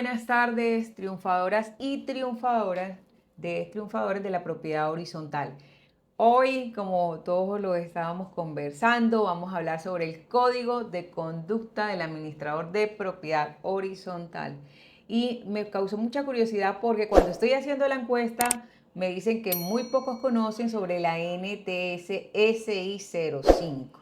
buenas tardes, triunfadoras y triunfadores de la propiedad horizontal. Hoy, como todos lo estábamos conversando, vamos a hablar sobre el código de conducta del administrador de propiedad horizontal. Y me causó mucha curiosidad porque cuando estoy haciendo la encuesta me dicen que muy pocos conocen sobre la NTS SI 05.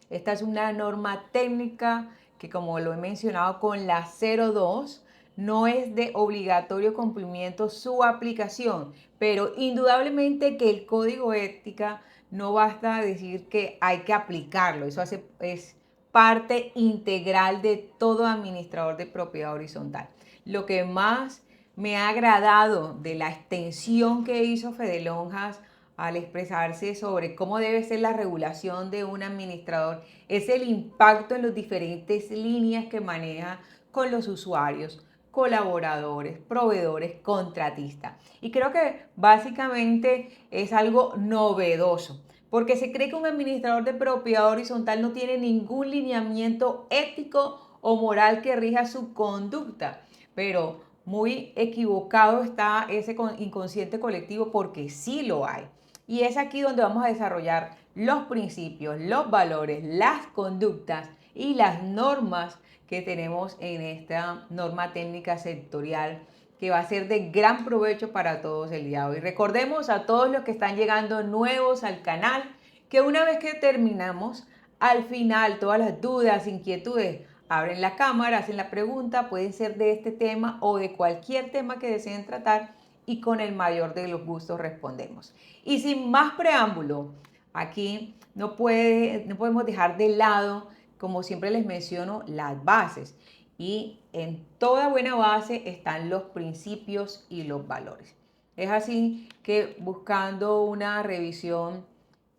Esta es una norma técnica que, como lo he mencionado con la 02, no es de obligatorio cumplimiento su aplicación, pero indudablemente que el código ética no basta decir que hay que aplicarlo, es parte integral de todo administrador de propiedad horizontal. Lo que más me ha agradado de la extensión que hizo Fede Lonjas al expresarse sobre cómo debe ser la regulación de un administrador es el impacto en las diferentes líneas que maneja con los usuarios, colaboradores, proveedores, contratistas. Y creo que básicamente es algo novedoso, porque se cree que un administrador de propiedad horizontal no tiene ningún lineamiento ético o moral que rija su conducta, pero muy equivocado está ese inconsciente colectivo porque sí lo hay. Y es aquí donde vamos a desarrollar los principios, los valores, las conductas y las normas que tenemos en esta norma técnica sectorial que va a ser de gran provecho para todos el día de hoy. Recordemos a todos los que están llegando nuevos al canal que una vez que terminamos, al final todas las dudas, inquietudes, abren la cámara, hacen la pregunta, pueden ser de este tema o de cualquier tema que deseen tratar y con el mayor de los gustos respondemos. Y sin más preámbulo, aquí no podemos dejar de lado, como siempre les menciono, las bases. Y en toda buena base están los principios y los valores. Es así que buscando una revisión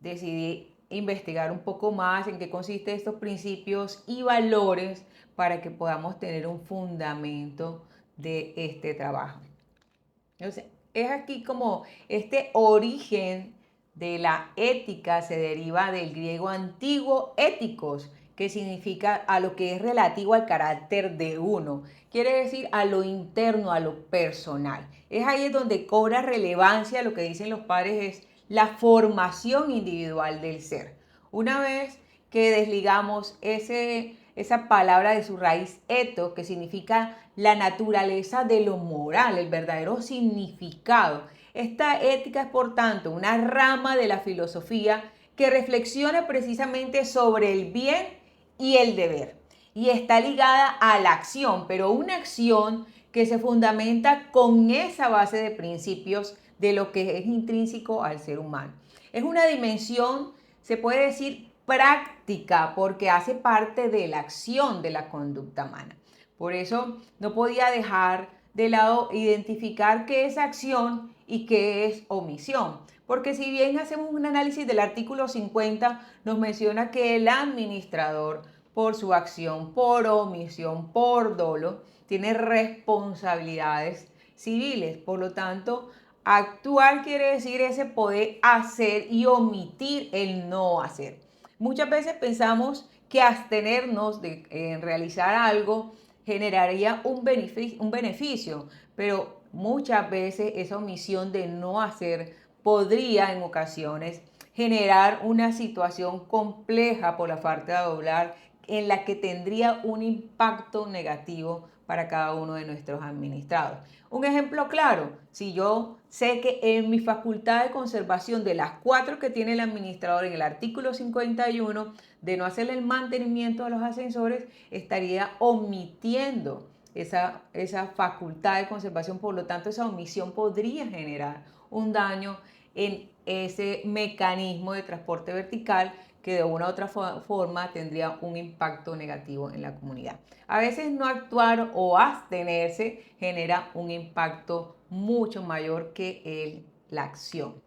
decidí investigar un poco más en qué consisten estos principios y valores para que podamos tener un fundamento de este trabajo. Entonces, es aquí como este origen de la ética se deriva del griego antiguo éticos, que significa a lo que es relativo al carácter de uno. Quiere decir a lo interno, a lo personal. Es ahí donde cobra relevancia lo que dicen los padres es la formación individual del ser. Una vez que desligamos esa palabra de su raíz eto, que significa la naturaleza de lo moral, el verdadero significado. Esta ética es, por tanto, una rama de la filosofía que reflexiona precisamente sobre el bien y el deber. Y está ligada a la acción, pero una acción que se fundamenta con esa base de principios de lo que es intrínseco al ser humano. Es una dimensión, se puede decir, práctica, porque hace parte de la acción de la conducta humana. Por eso no podía dejar de lado identificar qué es acción y qué es omisión. Porque si bien hacemos un análisis del artículo 50, nos menciona que el administrador, por su acción, por omisión, por dolo, tiene responsabilidades civiles. Por lo tanto, actuar quiere decir ese poder hacer y omitir el no hacer. Muchas veces pensamos que abstenernos en realizar algo generaría un beneficio, pero muchas veces esa omisión de no hacer podría en ocasiones generar una situación compleja por la falta de doblar en la que tendría un impacto negativo para cada uno de nuestros administrados. Un ejemplo claro, si yo sé que en mi facultad de conservación de las 4 que tiene el administrador en el artículo 51 de no hacerle el mantenimiento a los ascensores, estaría omitiendo esa facultad de conservación, por lo tanto esa omisión podría generar un daño en ese mecanismo de transporte vertical que de una u otra forma tendría un impacto negativo en la comunidad. A veces no actuar o abstenerse genera un impacto mucho mayor que la acción.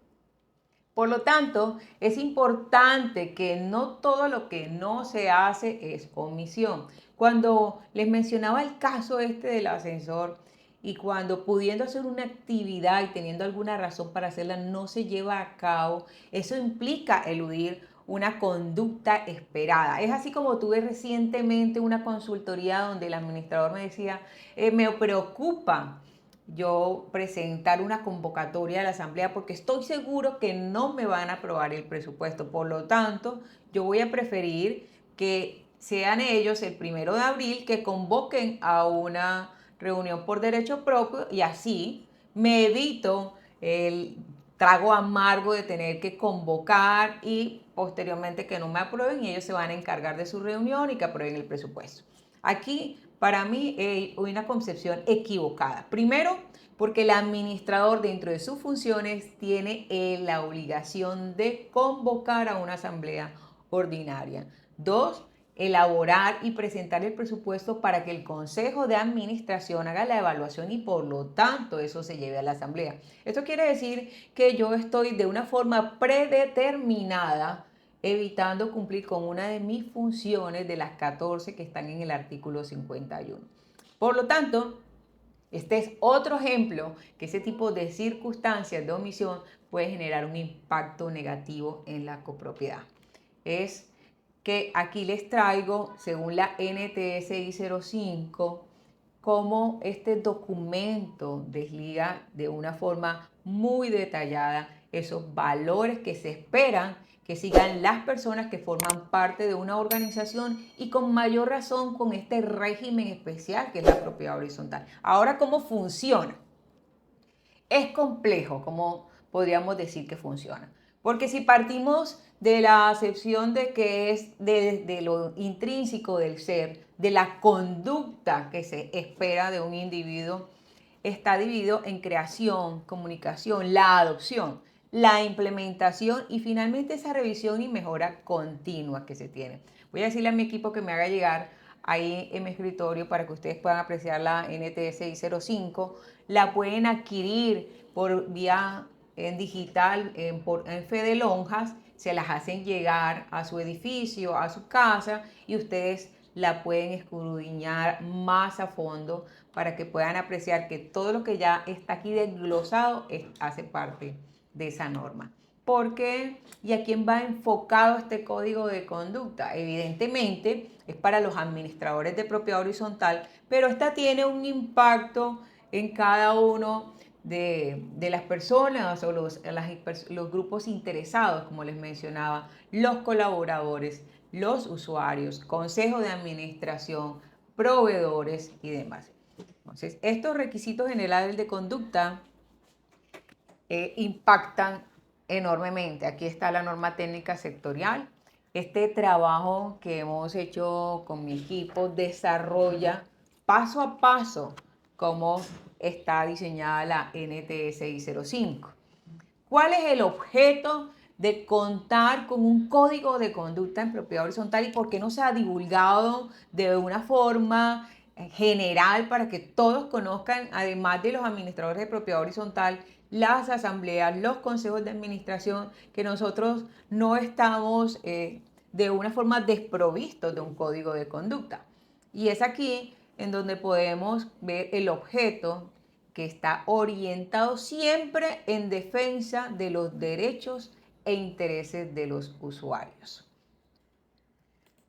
Por lo tanto, es importante que no todo lo que no se hace es omisión. Cuando les mencionaba el caso este del ascensor y cuando pudiendo hacer una actividad y teniendo alguna razón para hacerla no se lleva a cabo, eso implica eludir una conducta esperada. Es así como tuve recientemente una consultoría donde el administrador me decía, me preocupa yo presentar una convocatoria a la asamblea porque estoy seguro que no me van a aprobar el presupuesto. Por lo tanto, yo voy a preferir que sean ellos el 1 de abril que convoquen a una reunión por derecho propio y así me evito el trago amargo de tener que convocar y posteriormente que no me aprueben y ellos se van a encargar de su reunión y que aprueben el presupuesto. Aquí, para mí, hay una concepción equivocada. Primero, porque el administrador dentro de sus funciones tiene la obligación de convocar a una asamblea ordinaria. Dos, elaborar y presentar el presupuesto para que el Consejo de Administración haga la evaluación y por lo tanto eso se lleve a la Asamblea. Esto quiere decir que yo estoy de una forma predeterminada evitando cumplir con una de mis funciones de las 14 que están en el artículo 51. Por lo tanto, este es otro ejemplo que ese tipo de circunstancias de omisión puede generar un impacto negativo en la copropiedad. Es que aquí les traigo, según la NTSI 05, cómo este documento desliga de una forma muy detallada esos valores que se esperan que sigan las personas que forman parte de una organización y con mayor razón con este régimen especial que es la propiedad horizontal. Ahora, ¿cómo funciona? Es complejo, como podríamos decir que funciona. Porque si partimos de la acepción de que es de lo intrínseco del ser, de la conducta que se espera de un individuo, está dividido en creación, comunicación, la adopción, la implementación y finalmente esa revisión y mejora continua que se tiene. Voy a decirle a mi equipo que me haga llegar ahí en mi escritorio para que ustedes puedan apreciar la NTSI 05. La pueden adquirir por vía en digital en Fe de Lonjas, se las hacen llegar a su edificio, a su casa y ustedes la pueden escudriñar más a fondo para que puedan apreciar que todo lo que ya está aquí desglosado hace parte de esa norma. ¿Por qué? ¿Y a quién va enfocado este código de conducta? Evidentemente es para los administradores de propiedad horizontal, pero esta tiene un impacto en cada uno de las personas o los grupos interesados, como les mencionaba, los colaboradores, los usuarios, consejo de administración, proveedores y demás. Entonces, estos requisitos generales de conducta impactan enormemente. Aquí está la norma técnica sectorial. Este trabajo que hemos hecho con mi equipo desarrolla paso a paso cómo está diseñada la NTSI 05. ¿Cuál es el objeto de contar con un código de conducta en propiedad horizontal y por qué no se ha divulgado de una forma general para que todos conozcan, además de los administradores de propiedad horizontal, las asambleas, los consejos de administración, que nosotros no estamos de una forma desprovistos de un código de conducta? Y es aquí en donde podemos ver el objeto que está orientado siempre en defensa de los derechos e intereses de los usuarios.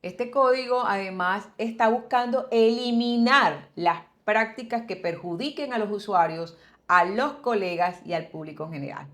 Este código además está buscando eliminar las prácticas que perjudiquen a los usuarios, a los colegas y al público en general.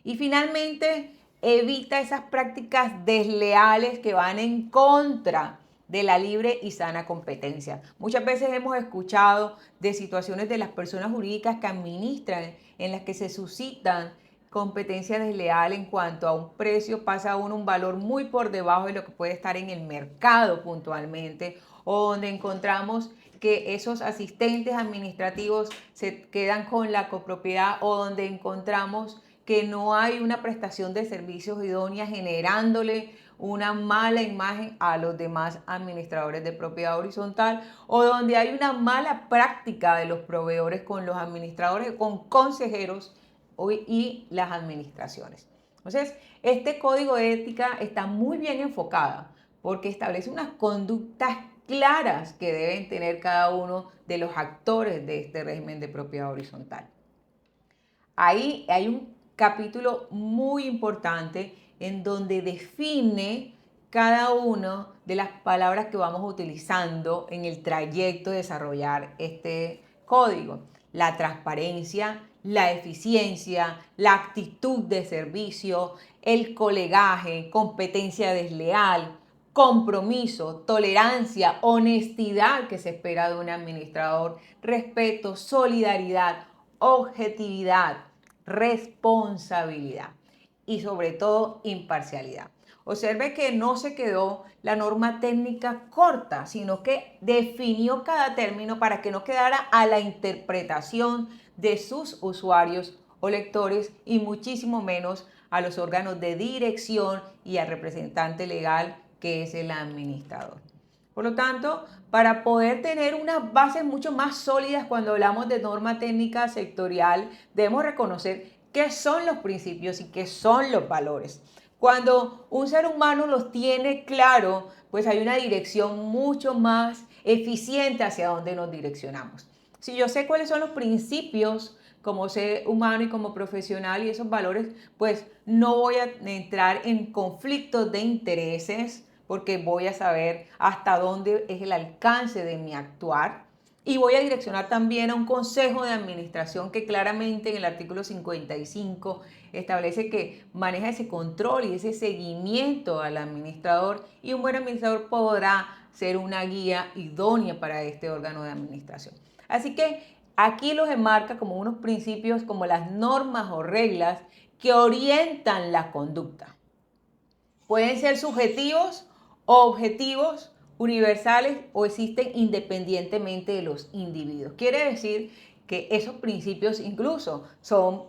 Y finalmente, evita esas prácticas desleales que van en contra de la libre y sana competencia. Muchas veces hemos escuchado de situaciones de las personas jurídicas que administran en las que se suscitan competencia desleal en cuanto a un precio, pasa uno un valor muy por debajo de lo que puede estar en el mercado puntualmente, o donde encontramos que esos asistentes administrativos se quedan con la copropiedad, o donde encontramos que no hay una prestación de servicios idónea generándole una mala imagen a los demás administradores de propiedad horizontal, o donde hay una mala práctica de los proveedores con los administradores, con consejeros y las administraciones. Entonces, este código de ética está muy bien enfocado porque establece unas conductas claras que deben tener cada uno de los actores de este régimen de propiedad horizontal. Ahí hay capítulo muy importante en donde define cada una de las palabras que vamos utilizando en el trayecto de desarrollar este código. La transparencia, la eficiencia, la actitud de servicio, el colegaje, competencia desleal, compromiso, tolerancia, honestidad que se espera de un administrador, respeto, solidaridad, objetividad, responsabilidad y sobre todo imparcialidad. Observe que no se quedó la norma técnica corta, sino que definió cada término para que no quedara a la interpretación de sus usuarios o lectores y muchísimo menos a los órganos de dirección y al representante legal que es el administrador. Por lo tanto, para poder tener unas bases mucho más sólidas cuando hablamos de norma técnica sectorial, debemos reconocer qué son los principios y qué son los valores. Cuando un ser humano los tiene claro, pues hay una dirección mucho más eficiente hacia donde nos direccionamos. Si yo sé cuáles son los principios como ser humano y como profesional y esos valores, pues no voy a entrar en conflictos de intereses porque voy a saber hasta dónde es el alcance de mi actuar y voy a direccionar también a un consejo de administración que claramente en el artículo 55 establece que maneja ese control y ese seguimiento al administrador y un buen administrador podrá ser una guía idónea para este órgano de administración. Así que aquí los enmarca como unos principios, como las normas o reglas que orientan la conducta. Pueden ser subjetivos o objetivos, universales o existen independientemente de los individuos. Quiere decir que esos principios incluso son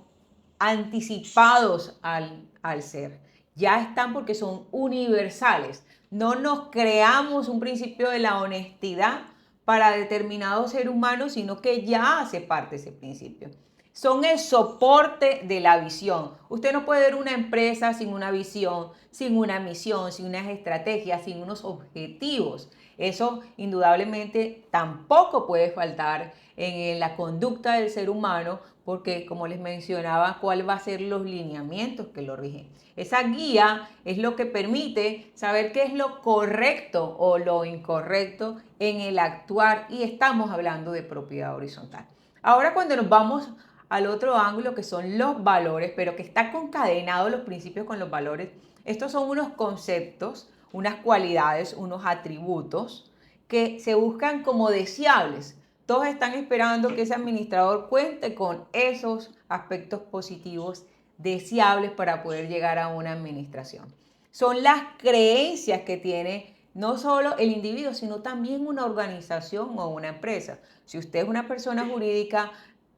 anticipados al ser. Ya están porque son universales. No nos creamos un principio de la honestidad para determinado ser humano, sino que ya hace parte ese principio. Son el soporte de la visión. Usted no puede ver una empresa sin una visión, sin una misión, sin unas estrategias, sin unos objetivos. Eso indudablemente tampoco puede faltar en la conducta del ser humano porque, como les mencionaba, cuál va a ser los lineamientos que lo rigen. Esa guía es lo que permite saber qué es lo correcto o lo incorrecto en el actuar y estamos hablando de propiedad horizontal. Ahora cuando nos vamos al otro ángulo que son los valores, pero que está concadenado los principios con los valores, estos son unos conceptos, unas cualidades, unos atributos que se buscan como deseables. Todos están esperando que ese administrador cuente con esos aspectos positivos deseables para poder llegar a una administración. Son las creencias que tiene no solo el individuo, sino también una organización o una empresa. Si usted es una persona jurídica,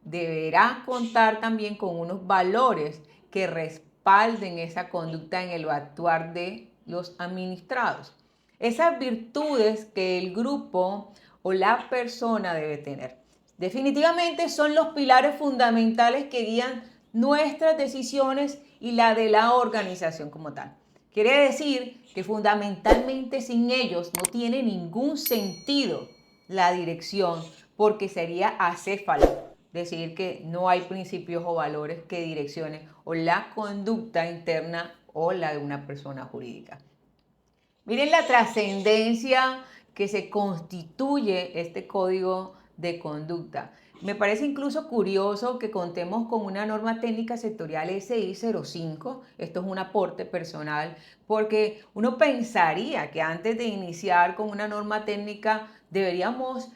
deberá contar también con unos valores que respalden esa conducta en el actuar de los administrados. Esas virtudes que el grupo o la persona debe tener. Definitivamente son los pilares fundamentales que guían nuestras decisiones y la de la organización como tal. Quiere decir que fundamentalmente sin ellos no tiene ningún sentido la dirección porque sería acéfalo decir que no hay principios o valores que direccionen o la conducta interna o la de una persona jurídica. Miren la trascendencia que se constituye este código de conducta. Me parece incluso curioso que contemos con una norma técnica sectorial SI 05, esto es un aporte personal, porque uno pensaría que antes de iniciar con una norma técnica deberíamos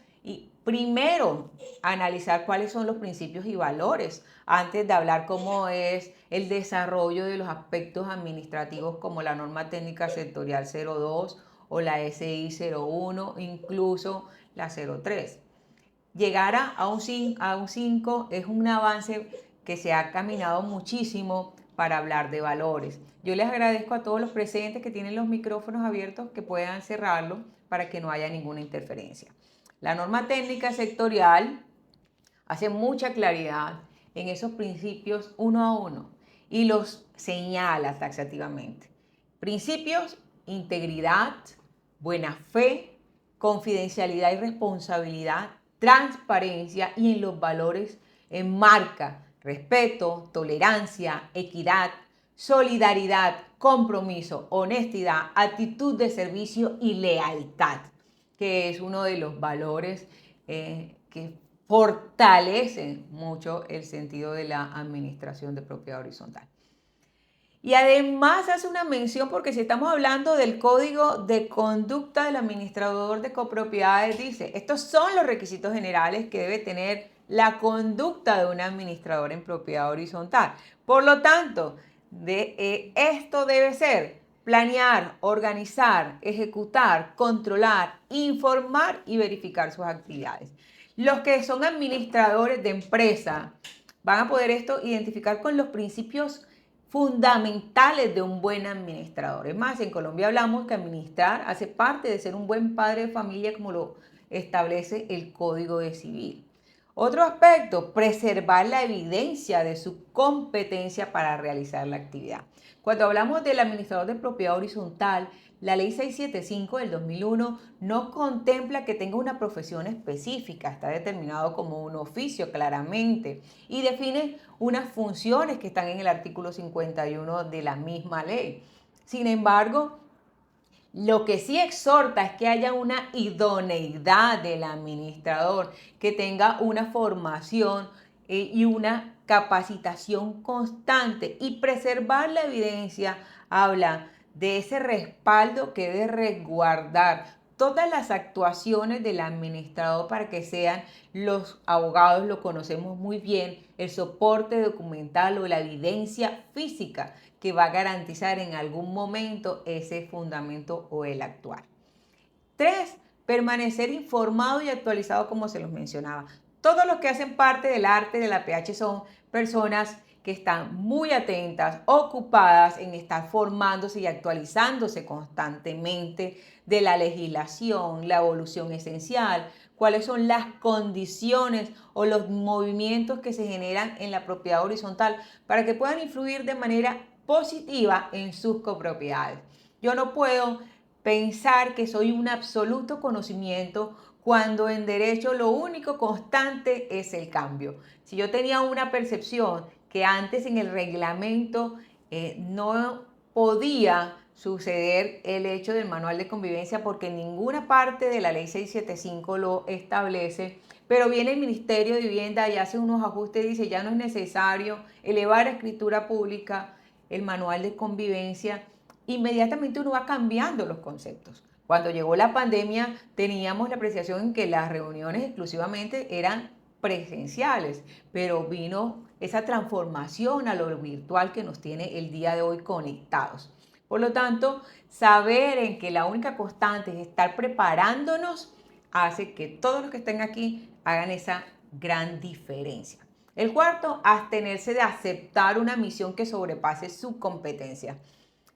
primero analizar cuáles son los principios y valores antes de hablar cómo es el desarrollo de los aspectos administrativos como la norma técnica sectorial 02 o la SI 01, incluso la 03. Llegar a un 5 es un avance que se ha caminado muchísimo para hablar de valores. Yo les agradezco a todos los presentes que tienen los micrófonos abiertos que puedan cerrarlo para que no haya ninguna interferencia. La norma técnica sectorial hace mucha claridad en esos principios uno a uno y los señala taxativamente. Principios, integridad, buena fe, confidencialidad y responsabilidad, transparencia y en los valores enmarca respeto, tolerancia, equidad, solidaridad, compromiso, honestidad, actitud de servicio y lealtad, que es uno de los valores que fortalecen mucho el sentido de la administración de propiedad horizontal. Y además hace una mención porque si estamos hablando del código de conducta del administrador de copropiedades, dice, estos son los requisitos generales que debe tener la conducta de un administrador en propiedad horizontal. Por lo tanto, esto debe ser planear, organizar, ejecutar, controlar, informar y verificar sus actividades. Los que son administradores de empresa van a poder esto identificar con los principios fundamentales de un buen administrador. Es más, en Colombia hablamos que administrar hace parte de ser un buen padre de familia como lo establece el Código de Civil. Otro aspecto, preservar la evidencia de su competencia para realizar la actividad. Cuando hablamos del administrador de propiedad horizontal, la Ley 675 del 2001 no contempla que tenga una profesión específica, está determinado como un oficio claramente y define unas funciones que están en el artículo 51 de la misma ley. Sin embargo, lo que sí exhorta es que haya una idoneidad del administrador, que tenga una formación y una capacitación constante y preservar la evidencia habla de ese respaldo que debe resguardar todas las actuaciones del administrador para que sean los abogados, lo conocemos muy bien, el soporte documental o la evidencia física que va a garantizar en algún momento ese fundamento o el actuar. 3. Permanecer informado y actualizado como se los mencionaba. Todos los que hacen parte del arte de la PH son personas que están muy atentas, ocupadas en estar formándose y actualizándose constantemente de la legislación, la evolución esencial, cuáles son las condiciones o los movimientos que se generan en la propiedad horizontal para que puedan influir de manera positiva en sus copropiedades. Yo no puedo pensar que soy un absoluto conocimiento cuando en derecho lo único constante es el cambio. Si yo tenía una percepción que antes en el reglamento no podía suceder el hecho del manual de convivencia porque ninguna parte de la ley 675 lo establece, pero viene el Ministerio de Vivienda y hace unos ajustes y dice ya no es necesario elevar a escritura pública el manual de convivencia, inmediatamente uno va cambiando los conceptos. Cuando llegó la pandemia teníamos la apreciación en que las reuniones exclusivamente eran presenciales, pero vino esa transformación a lo virtual que nos tiene el día de hoy conectados. Por lo tanto, saber en que la única constante es estar preparándonos hace que todos los que estén aquí hagan esa gran diferencia. El cuarto, abstenerse de aceptar una misión que sobrepase su competencia.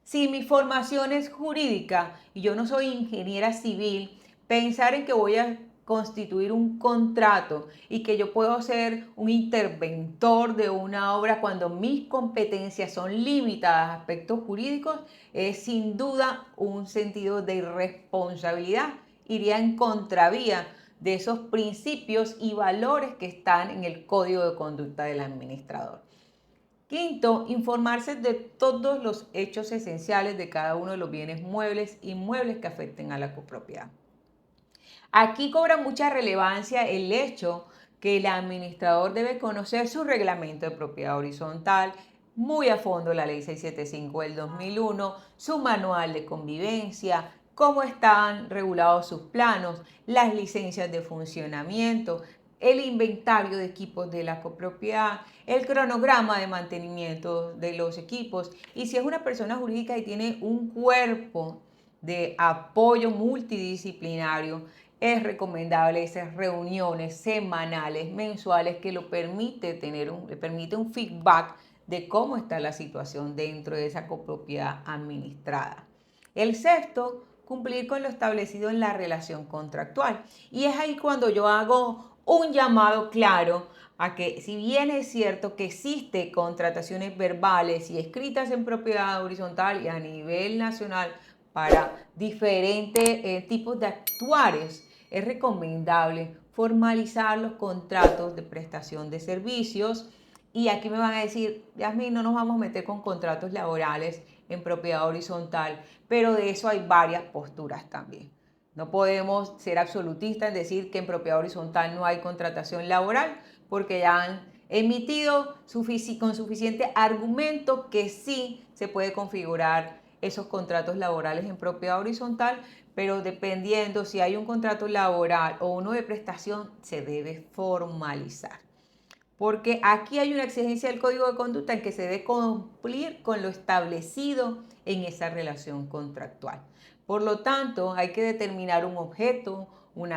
Si mi formación es jurídica y yo no soy ingeniera civil, pensar en que voy a constituir un contrato y que yo puedo ser un interventor de una obra cuando mis competencias son limitadas a aspectos jurídicos es sin duda un sentido de irresponsabilidad. Iría en contravía de esos principios y valores que están en el Código de Conducta del Administrador. Quinto, informarse de todos los hechos esenciales de cada uno de los bienes muebles e inmuebles que afecten a la copropiedad. Aquí cobra mucha relevancia el hecho que el administrador debe conocer su reglamento de propiedad horizontal, muy a fondo la ley 675 del 2001, su manual de convivencia, cómo están regulados sus planos, las licencias de funcionamiento, el inventario de equipos de la copropiedad, el cronograma de mantenimiento de los equipos y si es una persona jurídica y tiene un cuerpo de apoyo multidisciplinario, es recomendable esas reuniones semanales, mensuales que lo permite permite un feedback de cómo está la situación dentro de esa copropiedad administrada. El sexto, cumplir con lo establecido en la relación contractual. Y es ahí cuando yo hago un llamado claro a que si bien es cierto que existe contrataciones verbales y escritas en propiedad horizontal y a nivel nacional para diferentes tipos de actuares, es recomendable formalizar los contratos de prestación de servicios Y aquí me van a decir, Yasmín, no nos vamos a meter con contratos laborales en propiedad horizontal, pero de eso hay varias posturas también. No podemos ser absolutistas en decir que en propiedad horizontal no hay contratación laboral, porque ya han emitido con suficiente argumento que sí se puede configurar esos contratos laborales en propiedad horizontal, pero dependiendo si hay un contrato laboral o uno de prestación, se debe formalizar. Porque aquí hay una exigencia del Código de Conducta en que se debe cumplir con lo establecido en esa relación contractual. Por lo tanto, hay que determinar un objeto, un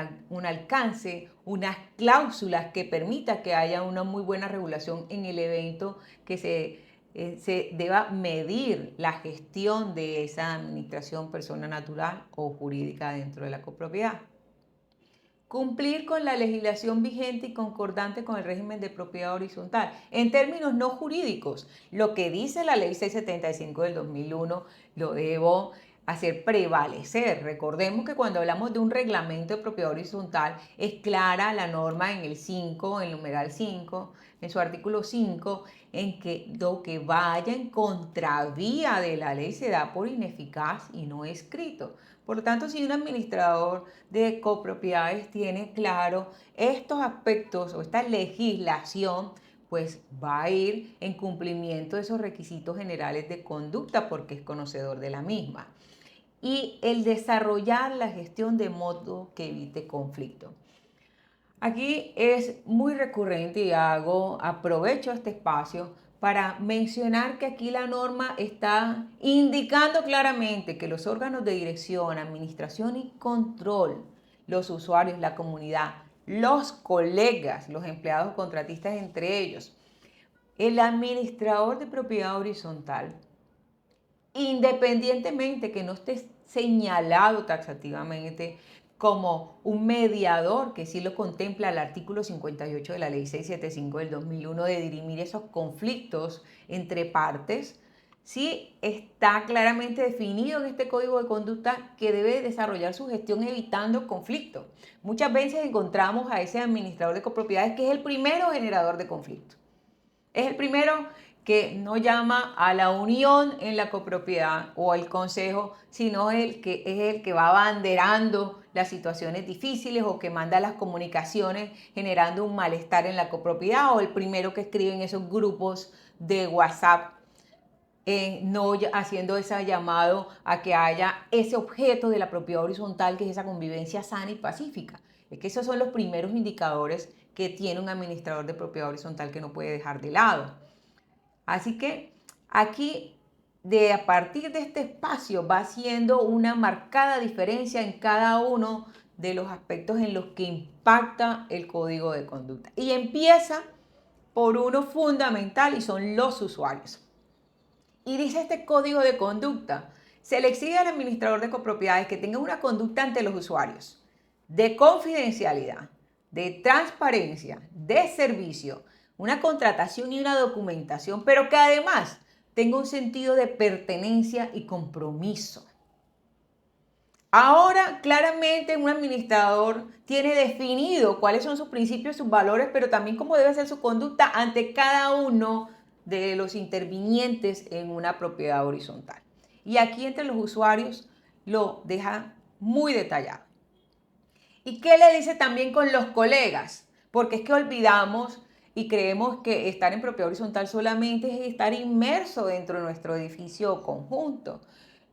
alcance, unas cláusulas que permita que haya una muy buena regulación en el evento, que se deba medir la gestión de esa administración persona natural o jurídica dentro de la copropiedad. Cumplir con la legislación vigente y concordante con el régimen de propiedad horizontal. En términos no jurídicos, lo que dice la ley 675 del 2001 lo debo hacer prevalecer. Recordemos que cuando hablamos de un reglamento de propiedad horizontal, es clara la norma en el 5, en el numeral 5, en su artículo 5, en que lo que vaya en contravía de la ley se da por ineficaz y no escrito. Por lo tanto, si un administrador de copropiedades tiene claro estos aspectos o esta legislación, pues va a ir en cumplimiento de esos requisitos generales de conducta porque es conocedor de la misma. Y el desarrollar la gestión de modo que evite conflicto. Aquí es muy recurrente y aprovecho este espacio para mencionar que aquí la norma está indicando claramente que los órganos de dirección, administración y control, los usuarios, la comunidad, los colegas, los empleados contratistas entre ellos, el administrador de propiedad horizontal, independientemente que no esté señalado taxativamente como un mediador, que sí lo contempla el artículo 58 de la ley 675 del 2001 de dirimir esos conflictos entre partes, sí está claramente definido en este código de conducta que debe desarrollar su gestión evitando conflictos. Muchas veces encontramos a ese administrador de copropiedades que es el primero generador de conflictos. Es el primero que no llama a la unión en la copropiedad o al consejo, sino es el que va abanderando las situaciones difíciles o que manda las comunicaciones generando un malestar en la copropiedad, o el primero que escribe en esos grupos de WhatsApp, no haciendo ese llamado a que haya ese objeto de la propiedad horizontal, que es esa convivencia sana y pacífica. Es que esos son los primeros indicadores que tiene un administrador de propiedad horizontal que no puede dejar de lado. Así que aquí, a partir de este espacio, va haciendo una marcada diferencia en cada uno de los aspectos en los que impacta el código de conducta. Y empieza por uno fundamental, y son los usuarios. Y dice este código de conducta: se le exige al administrador de copropiedades que tenga una conducta ante los usuarios de confidencialidad, de transparencia, de servicio, una contratación y una documentación, pero que además tenga un sentido de pertenencia y compromiso. Ahora, claramente, un administrador tiene definido cuáles son sus principios, sus valores, pero también cómo debe ser su conducta ante cada uno de los intervinientes en una propiedad horizontal. Y aquí entre los usuarios lo deja muy detallado. ¿Y qué le dice también con los colegas? Porque es que olvidamos y creemos que estar en propiedad horizontal solamente es estar inmerso dentro de nuestro edificio o conjunto.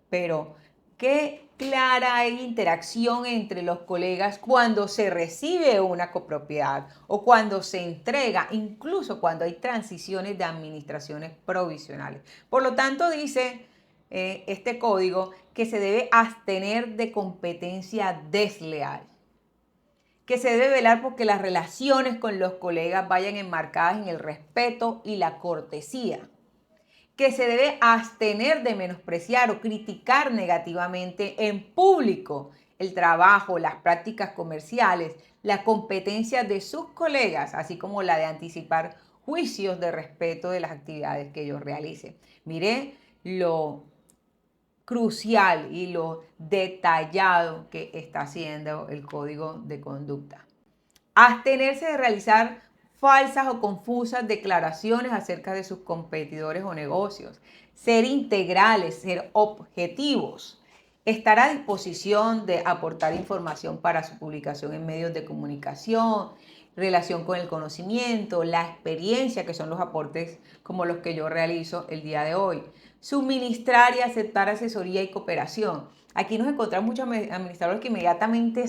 Pero qué clara hay interacción entre los colegas cuando se recibe una copropiedad o cuando se entrega, incluso cuando hay transiciones de administraciones provisionales. Por lo tanto, dice este código que se debe abstener de competencia desleal, que se debe velar porque las relaciones con los colegas vayan enmarcadas en el respeto y la cortesía, que se debe abstener de menospreciar o criticar negativamente en público el trabajo, las prácticas comerciales, la competencia de sus colegas, así como la de anticipar juicios de respeto de las actividades que ellos realicen. Mire lo crucial y lo detallado que está haciendo el código de conducta. Abstenerse de realizar falsas o confusas declaraciones acerca de sus competidores o negocios, ser integrales, ser objetivos, estar a disposición de aportar información para su publicación en medios de comunicación, relación con el conocimiento, la experiencia, que son los aportes como los que yo realizo el día de hoy, suministrar y aceptar asesoría y cooperación. Aquí nos encontramos muchos administradores que inmediatamente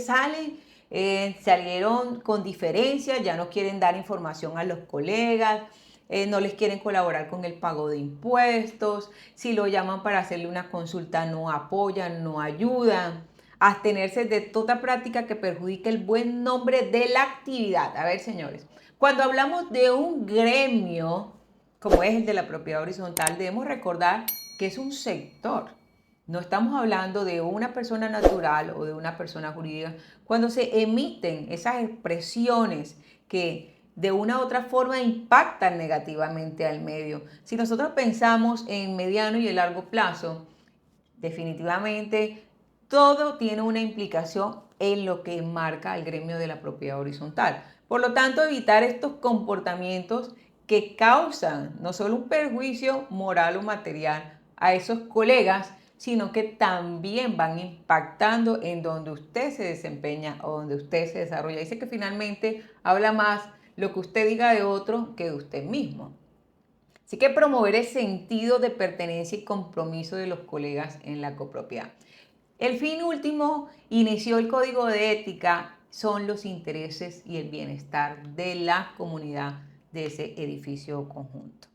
salieron con diferencias, ya no quieren dar información a los colegas, no les quieren colaborar con el pago de impuestos, si lo llaman para hacerle una consulta no apoyan, no ayudan, abstenerse de toda práctica que perjudique el buen nombre de la actividad. A ver, señores, cuando hablamos de un gremio, como es el de la propiedad horizontal, debemos recordar que es un sector. No estamos hablando de una persona natural o de una persona jurídica. Cuando se emiten esas expresiones que de una u otra forma impactan negativamente al medio, si nosotros pensamos en mediano y el largo plazo, definitivamente todo tiene una implicación en lo que marca el gremio de la propiedad horizontal. Por lo tanto, evitar estos comportamientos que causan no solo un perjuicio moral o material a esos colegas, sino que también van impactando en donde usted se desempeña o donde usted se desarrolla. Dice que finalmente habla más lo que usted diga de otro que de usted mismo. Así que promover el sentido de pertenencia y compromiso de los colegas en la copropiedad. El fin último, inició el código de ética, son los intereses y el bienestar de la comunidad de ese edificio conjunto.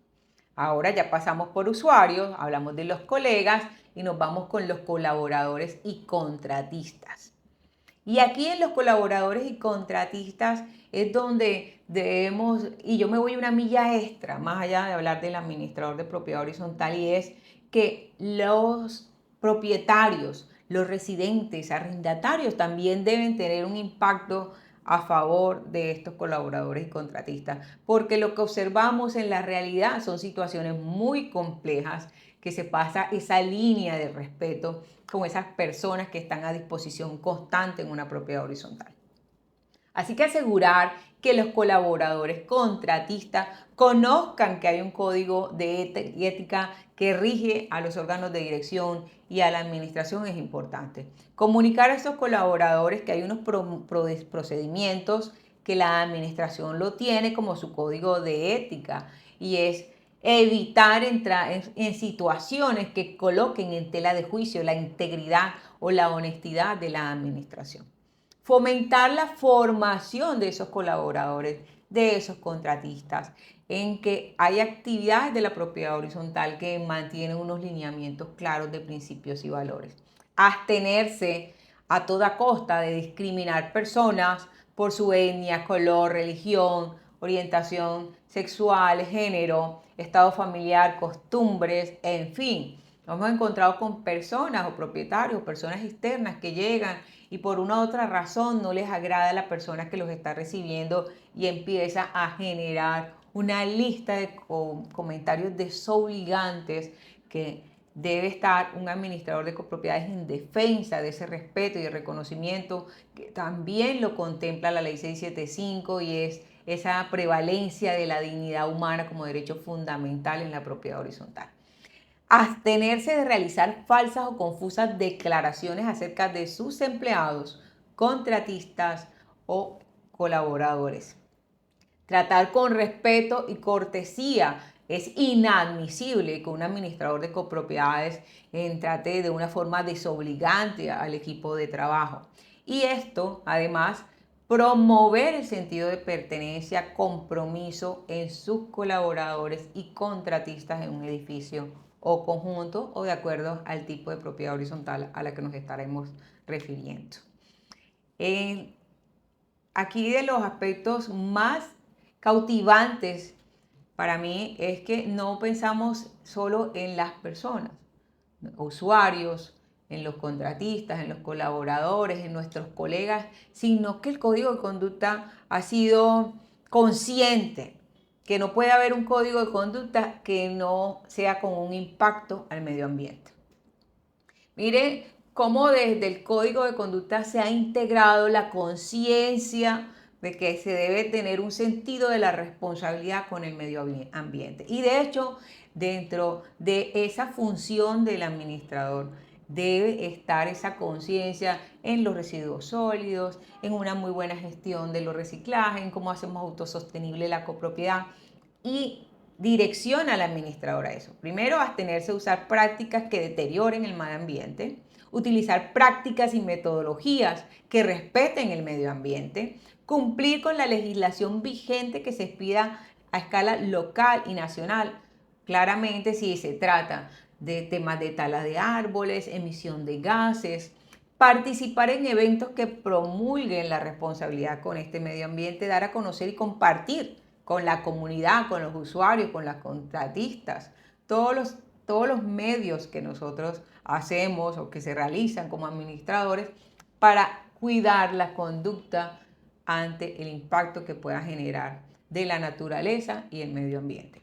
Ahora ya pasamos por usuarios, hablamos de los colegas y nos vamos con los colaboradores y contratistas. Y aquí en los colaboradores y contratistas es donde debemos, y yo me voy una milla extra, más allá de hablar del administrador de propiedad horizontal, y es que los propietarios, los residentes, arrendatarios también deben tener un impacto a favor de estos colaboradores y contratistas, porque lo que observamos en la realidad son situaciones muy complejas que se pasa esa línea de respeto con esas personas que están a disposición constante en una propiedad horizontal. Así que asegurar que los colaboradores contratistas conozcan que hay un código de ética que rige a los órganos de dirección y a la administración es importante. Comunicar a estos colaboradores que hay unos procedimientos que la administración lo tiene como su código de ética y es evitar entrar en situaciones que coloquen en tela de juicio la integridad o la honestidad de la administración. Fomentar la formación de esos colaboradores, de esos contratistas, en que hay actividades de la propiedad horizontal que mantienen unos lineamientos claros de principios y valores. Abstenerse a toda costa de discriminar personas por su etnia, color, religión, orientación sexual, género, estado familiar, costumbres, en fin. Nos hemos encontrado con personas o propietarios, personas externas que llegan y por una u otra razón no les agrada a la persona que los está recibiendo y empieza a generar una lista de comentarios desobligantes que debe estar un administrador de copropiedades en defensa de ese respeto y el reconocimiento que también lo contempla la ley 675 y es esa prevalencia de la dignidad humana como derecho fundamental en la propiedad horizontal. Abstenerse de realizar falsas o confusas declaraciones acerca de sus empleados, contratistas o colaboradores. Tratar con respeto y cortesía. Es inadmisible que un administrador de copropiedades trate de una forma desobligante al equipo de trabajo. Y esto, además, promover el sentido de pertenencia, compromiso en sus colaboradores y contratistas en un edificio o conjunto o de acuerdo al tipo de propiedad horizontal a la que nos estaremos refiriendo. Aquí de los aspectos más cautivantes para mí es que no pensamos solo en las personas, usuarios, en los contratistas, en los colaboradores, en nuestros colegas, sino que el código de conducta ha sido consciente, que no puede haber un código de conducta que no sea con un impacto al medio ambiente. Mire cómo desde el código de conducta se ha integrado la conciencia de que se debe tener un sentido de la responsabilidad con el medio ambiente. Y de hecho, dentro de esa función del administrador, debe estar esa conciencia en los residuos sólidos, en una muy buena gestión de los reciclajes, en cómo hacemos autosostenible la copropiedad y direcciona al administrador a eso. Primero, abstenerse a usar prácticas que deterioren el medio ambiente, utilizar prácticas y metodologías que respeten el medio ambiente, cumplir con la legislación vigente que se expida a escala local y nacional. Claramente, si se trata de temas de tala de árboles, emisión de gases, participar en eventos que promulguen la responsabilidad con este medio ambiente, dar a conocer y compartir con la comunidad, con los usuarios, con las contratistas, todos los medios que nosotros hacemos o que se realizan como administradores para cuidar la conducta ante el impacto que pueda generar de la naturaleza y el medio ambiente.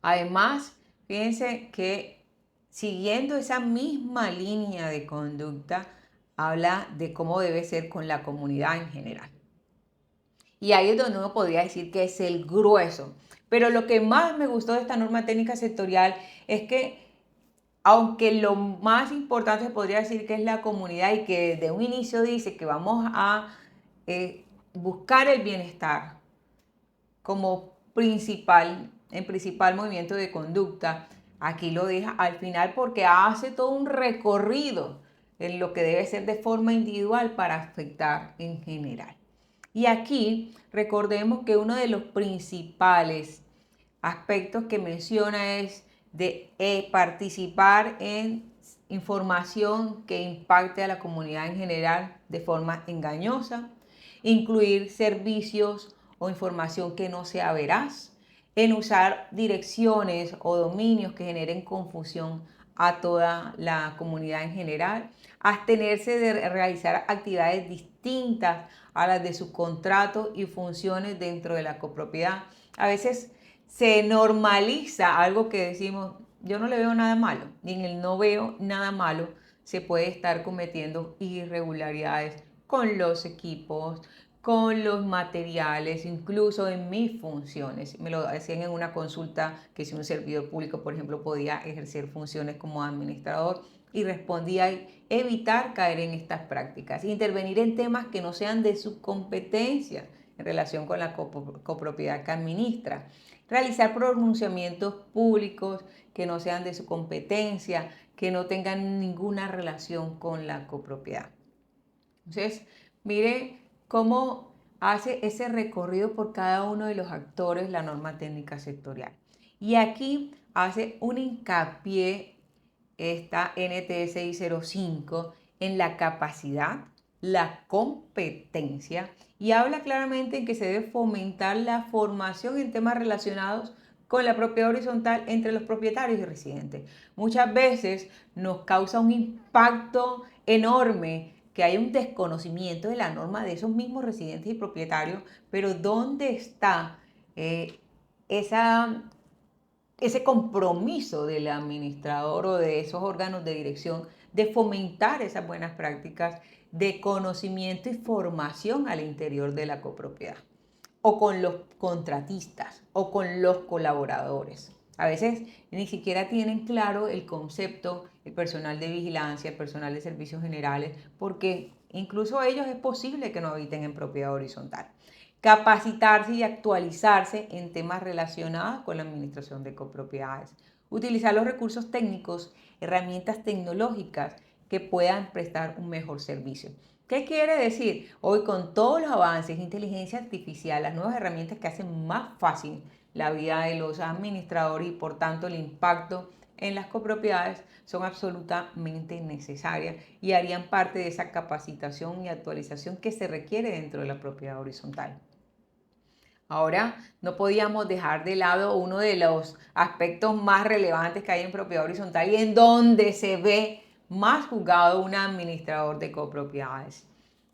Además, fíjense que siguiendo esa misma línea de conducta, habla de cómo debe ser con la comunidad en general. Y ahí es donde uno podría decir que es el grueso. Pero lo que más me gustó de esta norma técnica sectorial es que, aunque lo más importante se podría decir que es la comunidad y que desde un inicio dice que vamos a buscar el bienestar como principal movimiento de conducta, aquí lo deja al final porque hace todo un recorrido en lo que debe ser de forma individual para afectar en general. Y aquí recordemos que uno de los principales aspectos que menciona es de participar en información que impacte a la comunidad en general de forma engañosa, incluir servicios o información que no sea veraz, en usar direcciones o dominios que generen confusión a toda la comunidad en general, abstenerse de realizar actividades distintas a las de sus contratos y funciones dentro de la copropiedad. A veces se normaliza algo que decimos, yo no le veo nada malo, y en el no veo nada malo se puede estar cometiendo irregularidades con los equipos, con los materiales, incluso en mis funciones. Me lo decían en una consulta que si un servidor público, por ejemplo, podía ejercer funciones como administrador y respondía evitar caer en estas prácticas, intervenir en temas que no sean de su competencia en relación con la copropiedad que administra, realizar pronunciamientos públicos que no sean de su competencia, que no tengan ninguna relación con la copropiedad. Entonces, mire cómo hace ese recorrido por cada uno de los actores la norma técnica sectorial. Y aquí hace un hincapié esta NTS 605 en la capacidad, la competencia y habla claramente en que se debe fomentar la formación en temas relacionados con la propiedad horizontal entre los propietarios y residentes. Muchas veces nos causa un impacto enorme que hay un desconocimiento de la norma de esos mismos residentes y propietarios, pero ¿dónde está ese compromiso del administrador o de esos órganos de dirección de fomentar esas buenas prácticas de conocimiento y formación al interior de la copropiedad, o con los contratistas, o con los colaboradores? A veces ni siquiera tienen claro el concepto, el personal de vigilancia, el personal de servicios generales, porque incluso ellos es posible que no habiten en propiedad horizontal. Capacitarse y actualizarse en temas relacionados con la administración de copropiedades. Utilizar los recursos técnicos, herramientas tecnológicas que puedan prestar un mejor servicio. ¿Qué quiere decir? Hoy con todos los avances, inteligencia artificial, las nuevas herramientas que hacen más fácil la vida de los administradores y por tanto el impacto en las copropiedades son absolutamente necesarias y harían parte de esa capacitación y actualización que se requiere dentro de la propiedad horizontal. Ahora, no podíamos dejar de lado uno de los aspectos más relevantes que hay en propiedad horizontal y en donde se ve más juzgado un administrador de copropiedades.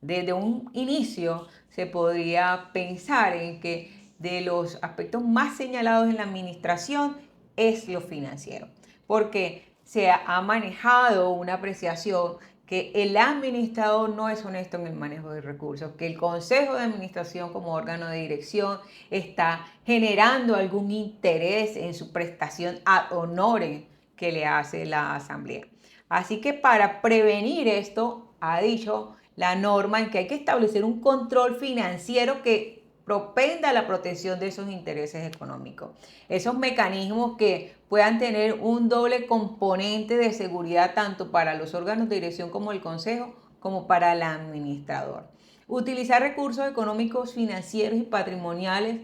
Desde un inicio se podría pensar en que de los aspectos más señalados en la administración es lo financiero, porque se ha manejado una apreciación que el administrador no es honesto en el manejo de recursos, que el consejo de administración como órgano de dirección está generando algún interés en su prestación ad honorem que le hace la asamblea. Así que para prevenir esto, ha dicho la norma en que hay que establecer un control financiero que propenda a la protección de esos intereses económicos. Esos mecanismos que puedan tener un doble componente de seguridad tanto para los órganos de dirección como el consejo, como para el administrador. Utilizar recursos económicos, financieros y patrimoniales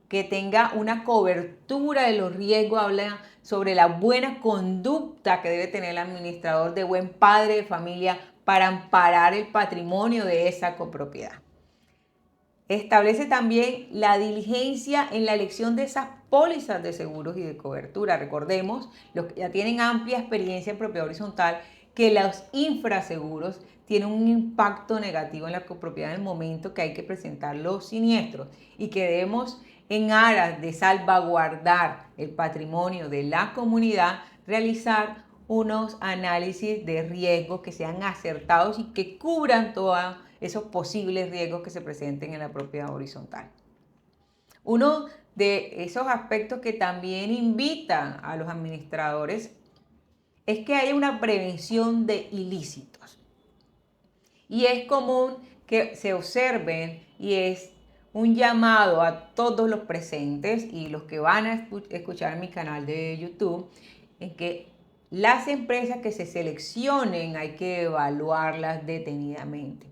que tenga una cobertura de los riesgos, habla sobre la buena conducta que debe tener el administrador de buen padre de familia para amparar el patrimonio de esa copropiedad. Establece también la diligencia en la elección de esas pólizas de seguros y de cobertura. Recordemos, los que ya tienen amplia experiencia en propiedad horizontal, que los infraseguros tienen un impacto negativo en la copropiedad en el momento que hay que presentar los siniestros y que debemos, en aras de salvaguardar el patrimonio de la comunidad, realizar unos análisis de riesgo que sean acertados y que cubran todos esos posibles riesgos que se presenten en la propiedad horizontal. Uno de esos aspectos que también invitan a los administradores es que haya una prevención de ilícitos. Y es común que se observen y es un llamado a todos los presentes y los que van a escuchar mi canal de YouTube en que las empresas que se seleccionen hay que evaluarlas detenidamente,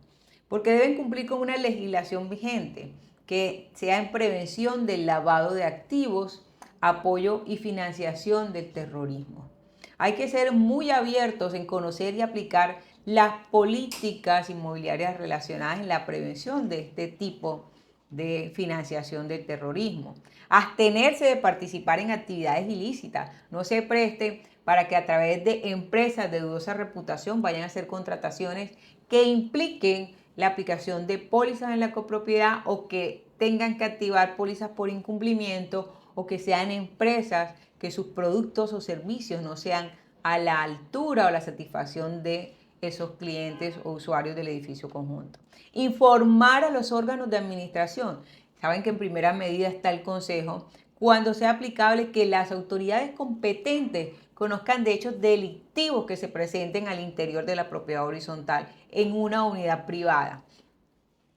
porque deben cumplir con una legislación vigente que sea en prevención del lavado de activos, apoyo y financiación del terrorismo. Hay que ser muy abiertos en conocer y aplicar las políticas inmobiliarias relacionadas en la prevención de este tipo de financiación del terrorismo. Abstenerse de participar en actividades ilícitas. No se preste para que a través de empresas de dudosa reputación vayan a hacer contrataciones que impliquen la aplicación de pólizas en la copropiedad o que tengan que activar pólizas por incumplimiento o que sean empresas que sus productos o servicios no sean a la altura o la satisfacción de esos clientes o usuarios del edificio conjunto. Informar a los órganos de administración. Saben que en primera medida está el consejo. Cuando sea aplicable, que las autoridades competentes conozcan de hechos delictivos que se presenten al interior de la propiedad horizontal en una unidad privada.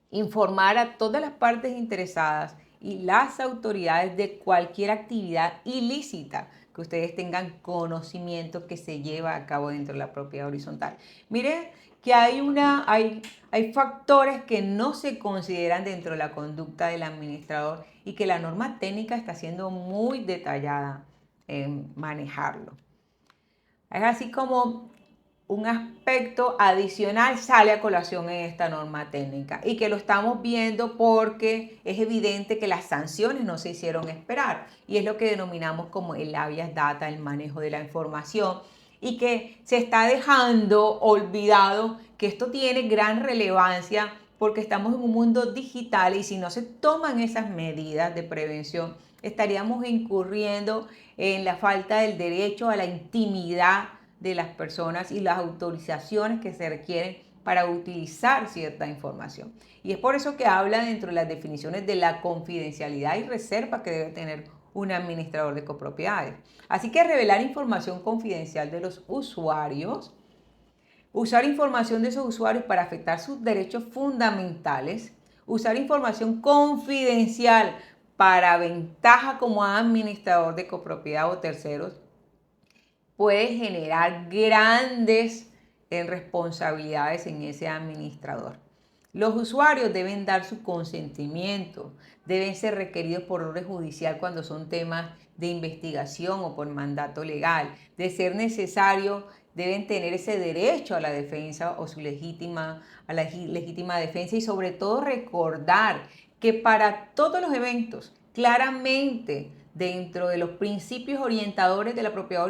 Informar a todas las partes interesadas y las autoridades de cualquier actividad ilícita que ustedes tengan conocimiento que se lleva a cabo dentro de la propiedad horizontal. Miren que hay factores que no se consideran dentro de la conducta del administrador y que la norma técnica está siendo muy detallada en manejarlo. Es así como un aspecto adicional sale a colación en esta norma técnica y que lo estamos viendo porque es evidente que las sanciones no se hicieron esperar y es lo que denominamos como el habeas data, el manejo de la información, y que se está dejando olvidado que esto tiene gran relevancia porque estamos en un mundo digital y si no se toman esas medidas de prevención estaríamos incurriendo en la falta del derecho a la intimidad de las personas y las autorizaciones que se requieren para utilizar cierta información. Y es por eso que habla dentro de las definiciones de la confidencialidad y reserva que debe tener un administrador de copropiedades. Así que revelar información confidencial de los usuarios, usar información de esos usuarios para afectar sus derechos fundamentales, usar información confidencial para ventaja como administrador de copropiedad o terceros, puede generar grandes responsabilidades en ese administrador. Los usuarios deben dar su consentimiento, deben ser requeridos por orden judicial cuando son temas de investigación o por mandato legal. De ser necesario, deben tener ese derecho a la defensa o a la legítima defensa y sobre todo recordar que para todos los eventos, claramente dentro de los principios orientadores de la propiedad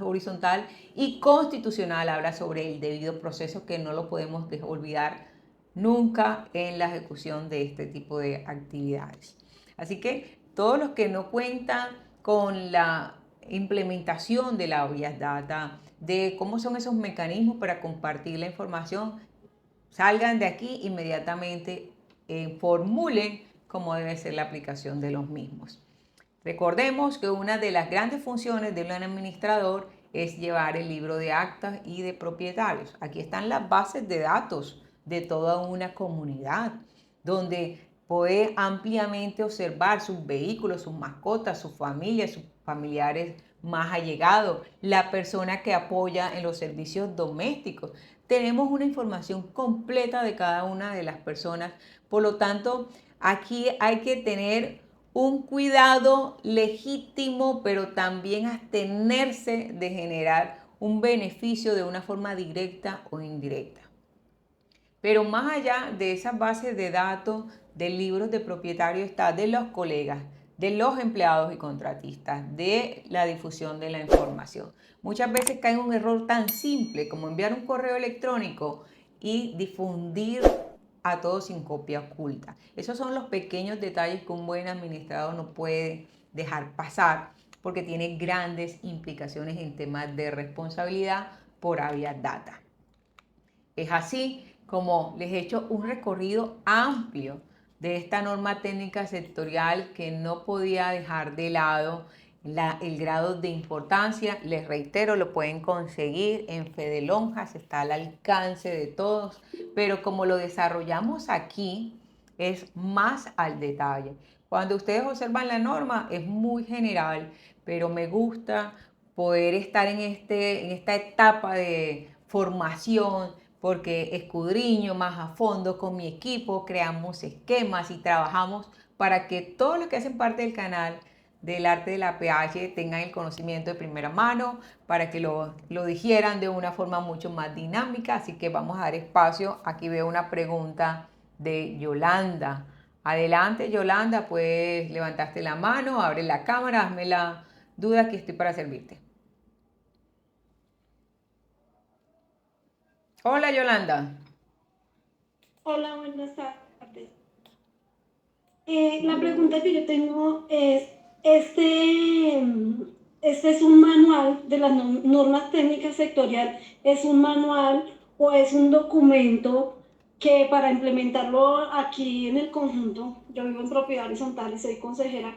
horizontal y constitucional habla sobre el debido proceso que no lo podemos olvidar nunca en la ejecución de este tipo de actividades. Así que todos los que no cuentan con la implementación de la habeas data, de cómo son esos mecanismos para compartir la información, salgan de aquí inmediatamente, formulen cómo debe ser la aplicación de los mismos. Recordemos que una de las grandes funciones de un administrador es llevar el libro de actas y de propietarios. Aquí están las bases de datos de toda una comunidad, donde puede ampliamente observar sus vehículos, sus mascotas, sus familias, sus familiares más allegados, la persona que apoya en los servicios domésticos. Tenemos una información completa de cada una de las personas. Por lo tanto, aquí hay que tener un cuidado legítimo, pero también abstenerse de generar un beneficio de una forma directa o indirecta. Pero más allá de esas bases de datos, de libros de propietario, está de los colegas, de los empleados y contratistas, de la difusión de la información. Muchas veces cae en un error tan simple como enviar un correo electrónico y difundir a todos sin copia oculta. Esos son los pequeños detalles que un buen administrador no puede dejar pasar porque tiene grandes implicaciones en temas de responsabilidad por habeas data. Es así como les he hecho un recorrido amplio de esta norma técnica sectorial que no podía dejar de lado el grado de importancia. Les reitero, lo pueden conseguir en Fede Lonjas, está al alcance de todos, pero como lo desarrollamos aquí, es más al detalle. Cuando ustedes observan la norma, es muy general, pero me gusta poder estar en esta etapa de formación, porque escudriño más a fondo con mi equipo, creamos esquemas y trabajamos para que todos los que hacen parte del canal del arte de la PH tengan el conocimiento de primera mano, para que lo digieran de una forma mucho más dinámica. Así que vamos a dar espacio. Aquí veo una pregunta de Yolanda. Adelante, Yolanda, pues levantaste la mano, abre la cámara, hazme la duda, que estoy para servirte. Hola, Yolanda. Hola, buenas tardes. La pregunta que yo tengo es, este es un manual de las normas técnicas sectorial, ¿es un manual o es un documento que para implementarlo aquí en el conjunto, yo vivo en propiedad horizontal y soy consejera,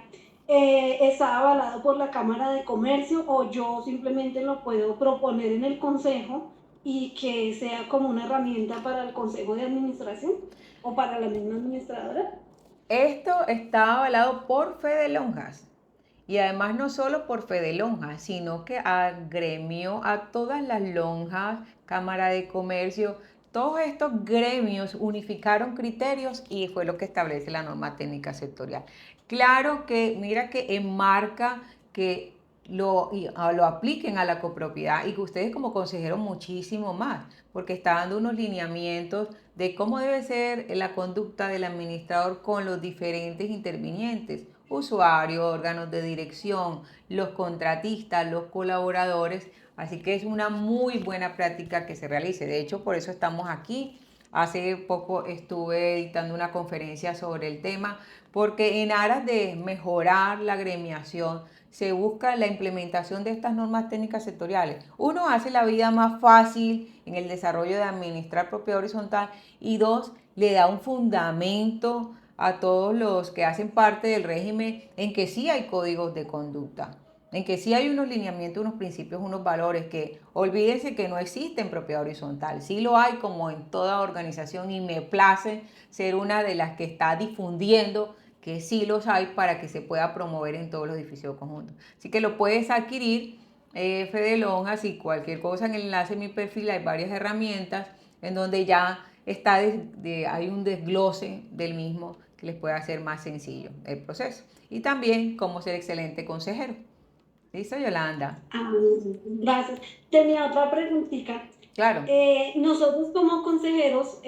está avalado por la Cámara de Comercio o yo simplemente lo puedo proponer en el consejo y que sea como una herramienta para el consejo de administración o para la misma administradora? Esto está avalado por Fede Lonjas. Y además no solo por Fede Lonjas, sino que agremió a todas las lonjas, Cámara de Comercio, todos estos gremios unificaron criterios y fue lo que establece la norma técnica sectorial. Claro que mira que enmarca que lo apliquen a la copropiedad y que ustedes como consejeros muchísimo más, porque está dando unos lineamientos de cómo debe ser la conducta del administrador con los diferentes intervinientes, usuarios, órganos de dirección, los contratistas, los colaboradores. Así que es una muy buena práctica que se realice. De hecho, por eso estamos aquí. Hace poco estuve dictando una conferencia sobre el tema, porque en aras de mejorar la gremiación se busca la implementación de estas normas técnicas sectoriales. Uno, hace la vida más fácil en el desarrollo de administrar propiedad horizontal, y dos, le da un fundamento a todos los que hacen parte del régimen en que sí hay códigos de conducta, en que sí hay unos lineamientos, unos principios, unos valores que olvídense que no existen en propiedad horizontal. Sí lo hay como en toda organización y me place ser una de las que está difundiendo que sí los hay para que se pueda promover en todos los edificios conjuntos. Así que lo puedes adquirir, Fede Lonjas, y cualquier cosa en el enlace de mi perfil hay varias herramientas en donde ya está hay un desglose del mismo que les puede hacer más sencillo el proceso. Y también cómo ser excelente consejero. ¿Listo, Yolanda? Ah, gracias. Tenía otra preguntita. Claro. Nosotros como consejeros,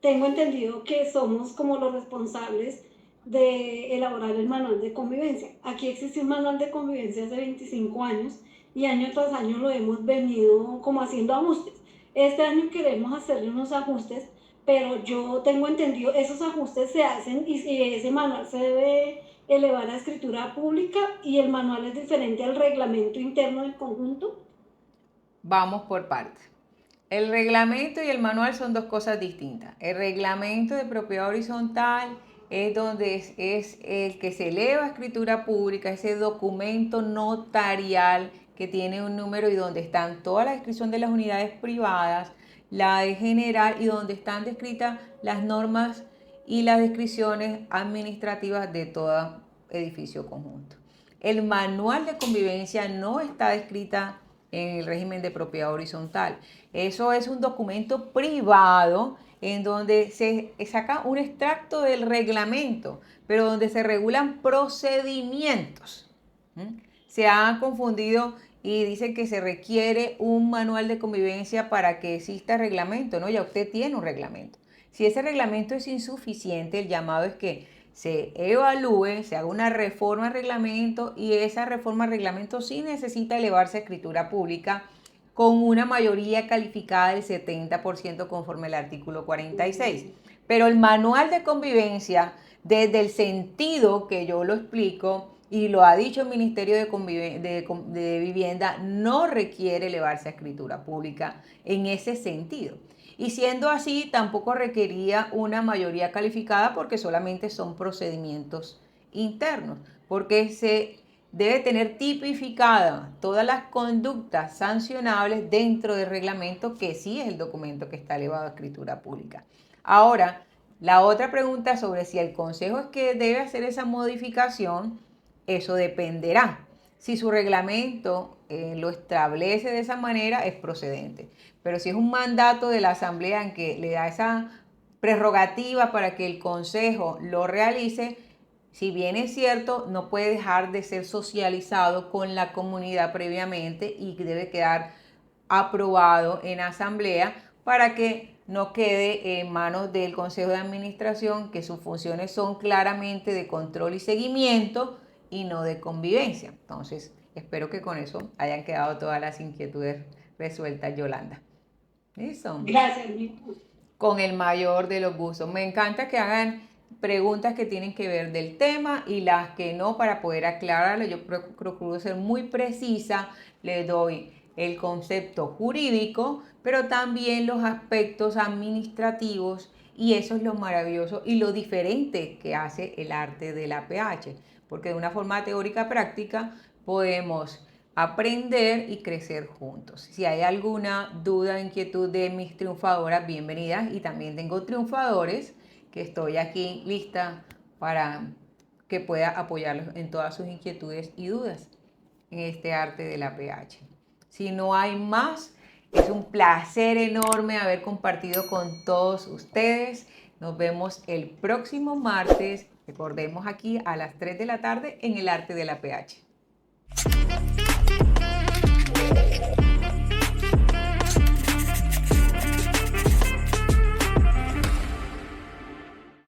tengo entendido que somos como los responsables de elaborar el manual de convivencia. Aquí existe un manual de convivencia hace 25 años y año tras año lo hemos venido como haciendo ajustes. Este año queremos hacerle unos ajustes, pero yo tengo entendido, esos ajustes se hacen y ese manual se debe elevar a escritura pública y el manual es diferente al reglamento interno del conjunto. Vamos por partes. El reglamento y el manual son dos cosas distintas. El reglamento de propiedad horizontal es donde es el que se eleva a escritura pública, ese documento notarial que tiene un número y donde están toda la descripción de las unidades privadas, la de general y donde están descritas las normas y las descripciones administrativas de todo edificio conjunto. El manual de convivencia no está descrita en el régimen de propiedad horizontal. Eso es un documento privado en donde se saca un extracto del reglamento, pero donde se regulan procedimientos. Se han confundido y dicen que se requiere un manual de convivencia para que exista reglamento, ¿no? Ya usted tiene un reglamento. Si ese reglamento es insuficiente, el llamado es que se evalúe, se haga una reforma al reglamento y esa reforma al reglamento sí necesita elevarse a escritura pública con una mayoría calificada del 70% conforme al artículo 46. Pero el manual de convivencia, desde el sentido que yo lo explico y lo ha dicho el Ministerio de Vivienda, no requiere elevarse a escritura pública en ese sentido. Y siendo así, tampoco requería una mayoría calificada porque solamente son procedimientos internos, porque se debe tener tipificada todas las conductas sancionables dentro del reglamento, que sí es el documento que está elevado a escritura pública. Ahora, la otra pregunta sobre si el Consejo es que debe hacer esa modificación, eso dependerá. Si su reglamento lo establece de esa manera, es procedente. Pero si es un mandato de la Asamblea en que le da esa prerrogativa para que el Consejo lo realice, si bien es cierto, no puede dejar de ser socializado con la comunidad previamente y debe quedar aprobado en Asamblea para que no quede en manos del Consejo de Administración, que sus funciones son claramente de control y seguimiento y no de convivencia. Entonces, espero que con eso hayan quedado todas las inquietudes resueltas, Yolanda. ¿Listo? Gracias. Con el mayor de los gustos. Me encanta que hagan preguntas que tienen que ver del tema y las que no, para poder aclararlo. Yo procuro ser muy precisa, les doy el concepto jurídico, pero también los aspectos administrativos, y eso es lo maravilloso y lo diferente que hace el arte del APH, porque de una forma teórica práctica podemos aprender y crecer juntos. Si hay alguna duda, inquietud de mis triunfadoras, bienvenidas, y también tengo triunfadores que estoy aquí lista para que pueda apoyarlos en todas sus inquietudes y dudas en este arte del APH. Si no hay más, es un placer enorme haber compartido con todos ustedes. Nos vemos el próximo martes, recordemos, aquí a las 3 de la tarde en el arte del APH.